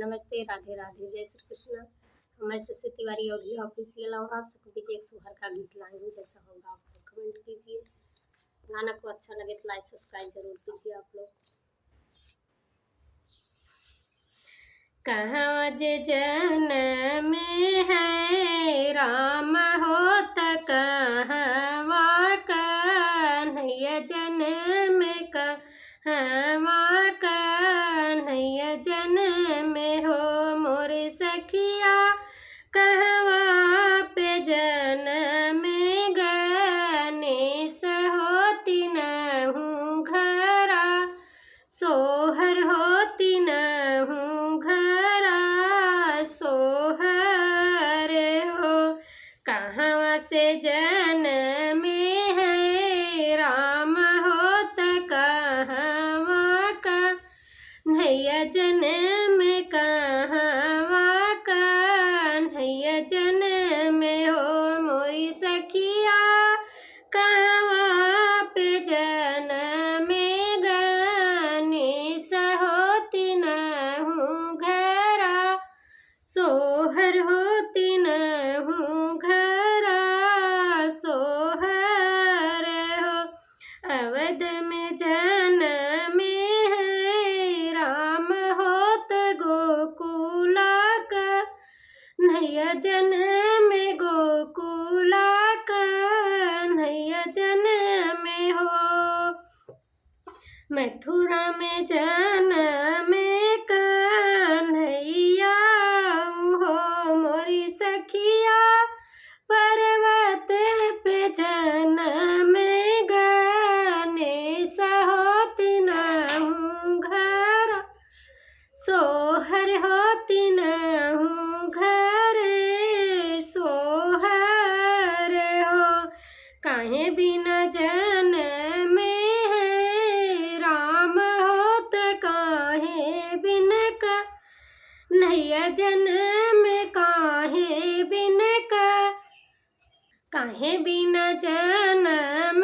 नमस्ते, राधे राधे, जय श्री कृष्ण। मैं शशि तिवारी अवधी ऑफिशियल और आप सबके बीच एक सुबह का गीत लाई हूँ। जैसा होगा आप लोग कमेंट कीजिए। गाना को अच्छा लगे तो लाइक सब्सक्राइब जरूर कीजिए आप लोग। कहाँ जे जन्म में है राम होत कहवा कन्हैया जन्म कहवा कन्हैया जन्म हो मोर सखिया कहवा पे जन्म गणेश होती नहूँ घरा सोहर होती नहूँ घरा सोहर हो कहाँ से जन्म है राम होत कहवा कन्हैया जन्म कहवा कन्हैया जन्म हो मोरी सखिया कहवा पे जन्म गणेश होती नहूँ घरा सोहर होती नहूँ घरा सोहर हो अवध में जन्म है राम होत गोकुला कन्हैया जन्म गोकुला कन्हैया जन्म हो मथुरा में जन्म कन्हैया हो मोरी सखिया पर्वत पे जन्म गणेश होती नहूँ घरा सोहर होती नहूँ घर सोहर हो काहे बिना जन्म है राम होत काहे बिन कन्हैया जन्म काहे बिन काहे बिना जन्म